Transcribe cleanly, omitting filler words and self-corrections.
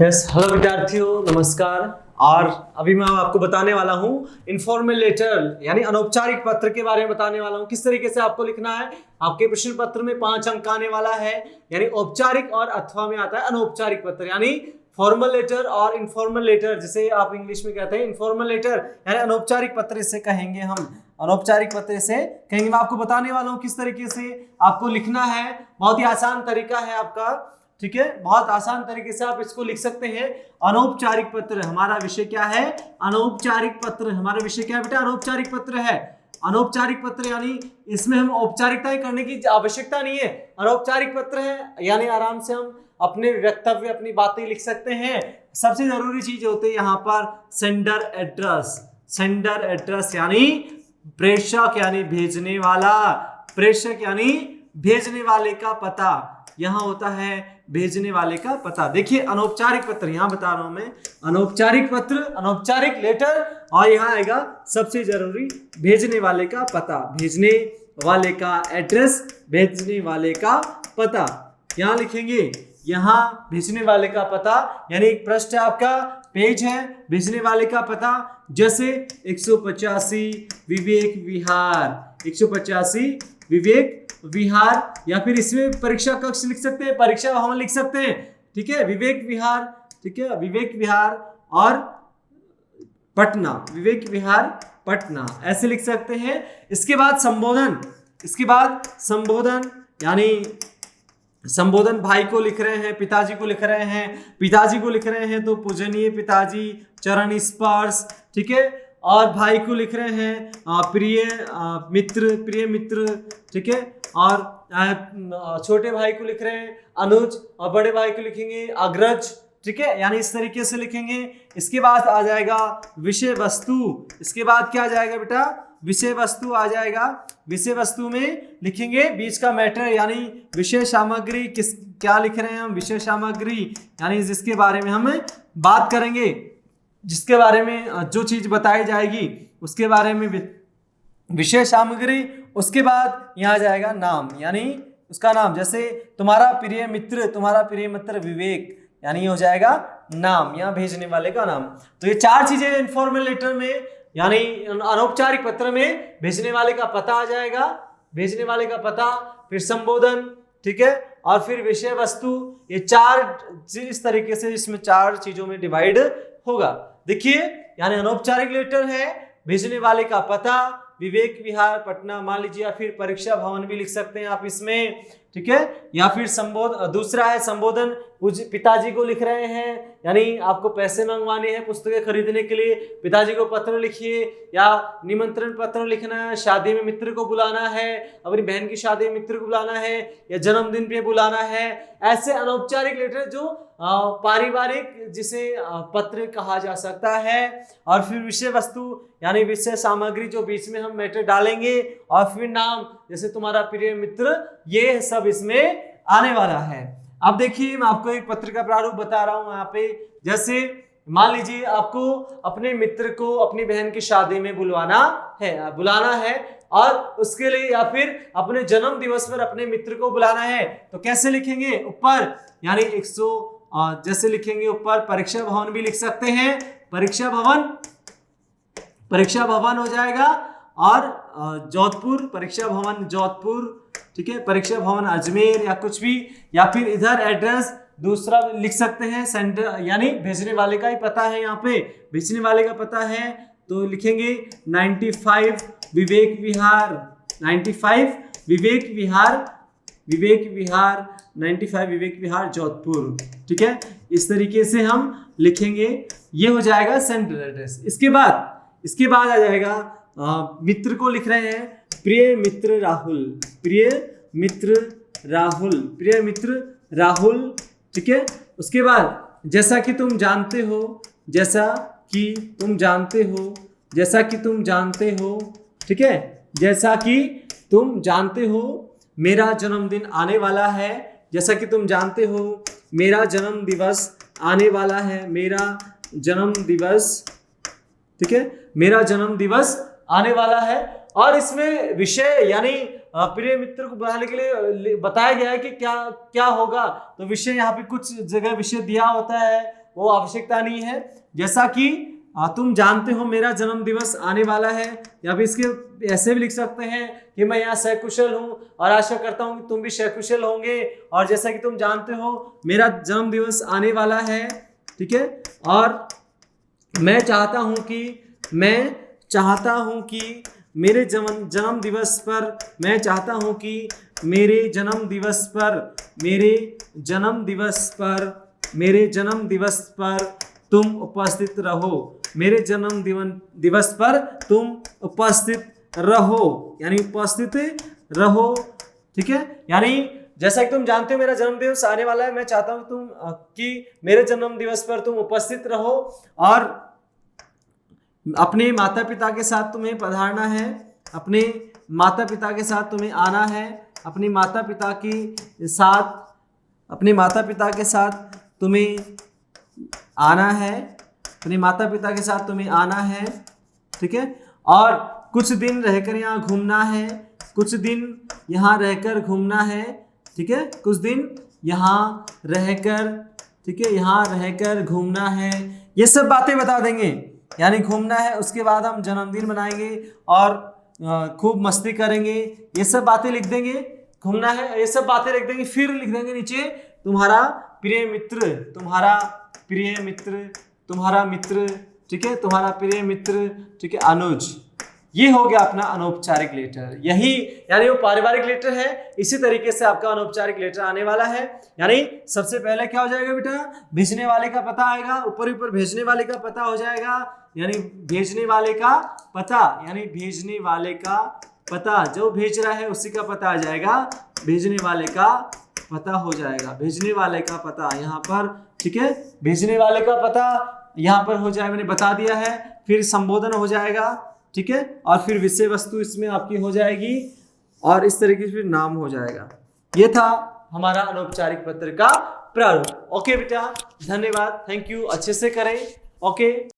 Yes, hello विद्यार्थियों, नमस्कार। और अभी मैं आपको बताने वाला हूँ इनफॉर्मल लेटर यानी अनौपचारिक पत्र के बारे में बताने वाला हूँ। किस तरीके से आपको लिखना है। आपके प्रश्न पत्र में 5 अंक आने वाला है, यानी औपचारिक और अथवा में आता है अनौपचारिक पत्र, यानी फॉर्मल लेटर और इनफॉर्मल लेटर, जिसे आप इंग्लिश में कहते हैं इनफॉर्मल लेटर, यानी अनौपचारिक पत्र इसे कहेंगे हम। अनौपचारिक पत्र से कहेंगे। मैं आपको बताने वाला हूँ किस तरीके से आपको लिखना है। बहुत ही आसान तरीका है आपका, ठीक है। बहुत आसान तरीके से आप इसको लिख सकते हैं। अनौपचारिक पत्र हमारा विषय क्या है? अनौपचारिक पत्र हमारा विषय क्या है बेटा? अनौपचारिक पत्र है। अनौपचारिक पत्र यानी इसमें हम औपचारिकताएं करने की आवश्यकता नहीं है। अनौपचारिक पत्र है यानी आराम से हम अपने वक्तव्य, अपनी बातें लिख सकते हैं। सबसे जरूरी चीज होती है यहाँ पर सेंडर एड्रेस। सेंडर एड्रेस यानी प्रेषक यानी भेजने वाला, प्रेषक यानी भेजने वाले का पता। यहां होता है भेजने वाले का पता। देखिए अनौपचारिक पत्र यहां बता रहा हूं मैं, अनौपचारिक पत्र, अनौपचारिक लेटर, और यहां आएगा सबसे जरूरी भेजने वाले का पता, भेजने वाले का एड्रेस, भेजने वाले का पता। यहां लिखेंगे, यहां भेजने वाले का पता, यानी एक पृष्ठ है आपका, पेज है, भेजने वाले का पता। जैसे 185 विवेक विहार, 185 विवेक विहार, या फिर इसमें परीक्षा कक्ष लिख सकते हैं, परीक्षा भवन लिख सकते हैं, ठीक है। विवेक विहार, ठीक है, विवेक विहार और पटना, विवेक विहार पटना, ऐसे लिख सकते हैं। इसके बाद संबोधन, इसके बाद संबोधन यानी संबोधन भाई को लिख रहे हैं, पिताजी को लिख रहे हैं, पिताजी को लिख रहे हैं तो पूजनीय पिताजी, चरण स्पर्श, ठीक है। और भाई को लिख रहे हैं प्रिय मित्र, प्रिय मित्र, ठीक है। और छोटे भाई को लिख रहे हैं अनुज, और बड़े भाई को लिखेंगे अग्रज, ठीक है, यानी इस तरीके से लिखेंगे। इसके बाद आ जाएगा विषय वस्तु। इसके बाद क्या आ जाएगा बेटा? विषय वस्तु आ जाएगा। विषय वस्तु में लिखेंगे बीच का मैटर, यानी विषय सामग्री, किस क्या लिख रहे हैं हम? विषय सामग्री यानी जिसके बारे में हम बात करेंगे, जिसके बारे में जो चीज बताई जाएगी उसके बारे में विषय सामग्री। उसके बाद यहाँ जाएगा नाम, यानी उसका नाम। जैसे तुम्हारा प्रिय मित्र, तुम्हारा प्रिय मित्र विवेक, यानी हो जाएगा नाम, यहाँ भेजने वाले का नाम। तो ये 4 चीजें इनफॉर्मल लेटर में यानी अनौपचारिक पत्र में भेजने वाले का पता आ जाएगा, भेजने वाले का पता, फिर संबोधन, ठीक है, और फिर विषय वस्तु। ये 4 इस तरीके से इसमें 4 चीजों में डिवाइड होगा। देखिए यानी अनौपचारिक लेटर है, भेजने वाले का पता, विवेक विहार पटना मान लीजिए, या फिर परीक्षा भवन भी लिख सकते हैं आप इसमें, ठीक है। या फिर संबोधन, दूसरा है संबोधन, पिताजी को लिख रहे हैं, यानी आपको पैसे मंगवाने हैं पुस्तकें खरीदने के लिए, पिताजी को पत्र लिखिए, या निमंत्रण पत्र लिखना है, शादी में मित्र को बुलाना है, अपनी बहन की शादी में मित्र को बुलाना है, या जन्मदिन पे बुलाना है। ऐसे अनौपचारिक लेटर जो पारिवारिक, जिसे पत्र कहा जा सकता है। और फिर विषय वस्तु यानी विषय सामग्री जो बीच में हम मैटर डालेंगे, और फिर नाम, जैसे तुम्हारा प्रिय मित्र, ये सब इसमें आने वाला है। अब देखिए मैं आपको एक पत्र का प्रारूप बता रहा हूं यहाँ पे। जैसे मान लीजिए आपको अपने मित्र को अपनी बहन की शादी में बुलाना है, और उसके लिए, या फिर अपने जन्म दिवस पर अपने मित्र को बुलाना है, तो कैसे लिखेंगे? ऊपर यानी 100 जैसे लिखेंगे ऊपर, परीक्षा भवन भी लिख सकते हैं, परीक्षा भवन, परीक्षा भवन हो जाएगा, और जोधपुर, परीक्षा भवन जोधपुर, ठीक है, परीक्षा भवन अजमेर, या कुछ भी। या फिर इधर एड्रेस दूसरा लिख सकते हैं, सेंटर यानी भेजने वाले का ही पता है, यहाँ पे भेजने वाले का पता है, तो लिखेंगे 95 विवेक विहार, 95 विवेक विहार, विवेक विहार 95 विवेक विहार जोधपुर, ठीक है। इस तरीके से हम लिखेंगे, ये हो जाएगा सेंटर एड्रेस। इसके बाद आ जाएगा मित्र को लिख रहे हैं प्रिय मित्र राहुल, प्रिय मित्र राहुल, प्रिय मित्र राहुल, ठीक है। उसके बाद जैसा कि तुम जानते हो, जैसा कि तुम जानते हो, जैसा कि तुम जानते हो, ठीक है, जैसा कि तुम जानते हो मेरा जन्मदिन आने वाला है, जैसा कि तुम जानते हो मेरा जन्म दिवस आने वाला है, मेरा जन्म दिवस, ठीक है, मेरा जन्म दिवस आने वाला है। और इसमें विषय यानी प्रिय मित्र को बुलाने के लिए बताया गया है कि क्या क्या होगा। तो विषय यहाँ पे कुछ जगह विषय दिया होता है वो आवश्यकता नहीं है। जैसा कि तुम जानते हो मेरा जन्म दिवस आने वाला है, या फिर इसके ऐसे भी लिख सकते हैं कि मैं यहाँ सकुशल हूँ और आशा करता हूँ कि तुम भी सकुशल होंगे, और जैसा कि तुम जानते हो मेरा जन्म दिवस आने वाला है, ठीक है। और मैं चाहता हूँ कि मेरे जन्म दिवस पर, मैं चाहता हूँ कि मेरे जन्म दिवस पर तुम उपस्थित रहो, मेरे जन्म दिवस पर तुम उपस्थित रहो, यानी उपस्थित रहो, ठीक है। यानी जैसा कि तुम जानते हो मेरा जन्म दिवस आने वाला है, मैं चाहता हूं कि मेरे जन्म दिवस पर तुम उपस्थित रहो, और अपने माता पिता के साथ तुम्हें पधारना है, अपने माता पिता के साथ तुम्हें आना है, अपने माता पिता के साथ तुम्हें आना है, ठीक है। और कुछ दिन रहकर यहाँ घूमना है, कुछ दिन यहाँ रहकर घूमना है, ठीक है, कुछ दिन यहाँ रहकर, ठीक है, यहाँ रहकर घूमना है। ये सब बातें बता देंगे, यानी घूमना है, उसके बाद हम जन्मदिन मनाएंगे और खूब मस्ती करेंगे, ये सब बातें लिख देंगे। घूमना है, ये सब बातें लिख देंगे, फिर लिख देंगे नीचे तुम्हारा प्रिय मित्र, ठीक है, तुम्हारा प्रिय मित्र, ठीक है, अनुज। ये हो गया अपना अनौपचारिक लेटर। यही यानी वो पारिवारिक लेटर है। इसी तरीके से आपका अनौपचारिक लेटर आने वाला है। यानी सबसे पहले क्या हो जाएगा बेटा, भेजने वाले का पता आएगा, ऊपर भेजने वाले का पता हो जाएगा, यानी भेजने वाले का पता, जो भेज रहा है उसी का पता आ जाएगा, भेजने वाले का पता हो जाएगा, भेजने वाले का पता यहाँ पर, ठीक है, भेजने वाले का पता यहाँ पर हो जाएगा, मैंने बता दिया है। फिर संबोधन हो जाएगा, ठीक है, और फिर विषय वस्तु इसमें आपकी हो जाएगी, और इस तरीके से फिर नाम हो जाएगा। ये था हमारा अनौपचारिक पत्र का प्रारूप। ओके बेटा, धन्यवाद, थैंक यू, अच्छे से करें। ओके।